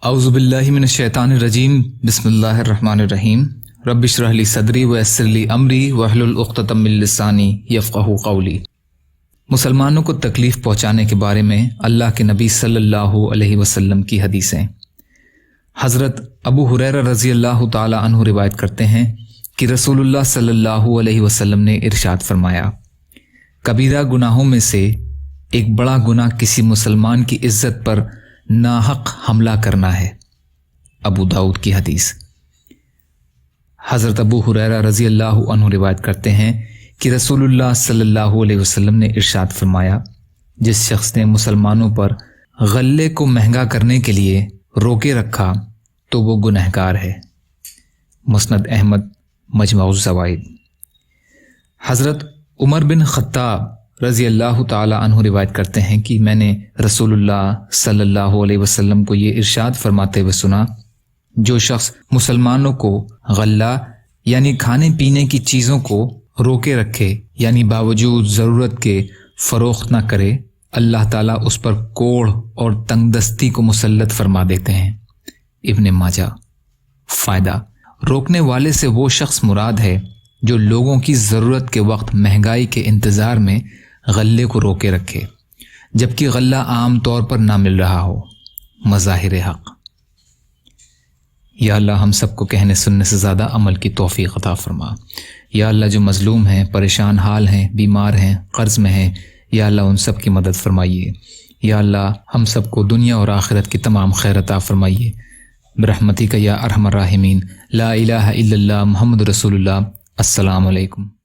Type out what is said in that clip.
اعوذ باللہ من الشیطان الرجیم بسم اللہ الرحمن الرحیم رب اشرح لی صدری ویسر لی امری واحلل عقدۃ من لسانی یفقہوا قولی۔ مسلمانوں کو تکلیف پہنچانے کے بارے میں اللہ کے نبی صلی اللہ علیہ وسلم کی حدیثیں۔ حضرت ابو ہریرہ رضی اللہ تعالی عنہ روایت کرتے ہیں کہ رسول اللہ صلی اللہ علیہ وسلم نے ارشاد فرمایا، کبیرہ گناہوں میں سے ایک بڑا گناہ کسی مسلمان کی عزت پر ناحق حملہ کرنا ہے۔ ابو داؤد کی حدیث۔ حضرت ابو ہریرہ رضی اللہ عنہ روایت کرتے ہیں کہ رسول اللہ صلی اللہ علیہ وسلم نے ارشاد فرمایا، جس شخص نے مسلمانوں پر غلے کو مہنگا کرنے کے لیے روکے رکھا تو وہ گنہگار ہے۔ مسند احمد مجمع الزوائد۔ حضرت عمر بن خطاب رضی اللہ تعالی عنہ روایت کرتے ہیں کہ میں نے رسول اللہ صلی اللہ علیہ وسلم کو یہ ارشاد فرماتے ہوئے سنا، جو شخص مسلمانوں کو غلہ یعنی کھانے پینے کی چیزوں کو روکے رکھے یعنی باوجود ضرورت کے فروخت نہ کرے، اللہ تعالیٰ اس پر کوڑ اور تنگ دستی کو مسلط فرما دیتے ہیں۔ ابن ماجہ۔ فائدہ: روکنے والے سے وہ شخص مراد ہے جو لوگوں کی ضرورت کے وقت مہنگائی کے انتظار میں غلے کو روکے رکھے جبکہ غلہ عام طور پر نہ مل رہا ہو۔ مظاہر حق۔ یا اللہ ہم سب کو کہنے سننے سے زیادہ عمل کی توفیق عطا فرما۔ یا اللہ جو مظلوم ہیں، پریشان حال ہیں، بیمار ہیں، قرض میں ہیں، یا اللہ ان سب کی مدد فرمائیے۔ یا اللہ ہم سب کو دنیا اور آخرت کی تمام خیر عطا فرمائیے برحمتک یا ارحم الراحمین۔ لا الہ الا اللہ محمد رسول اللہ۔ السلام علیکم۔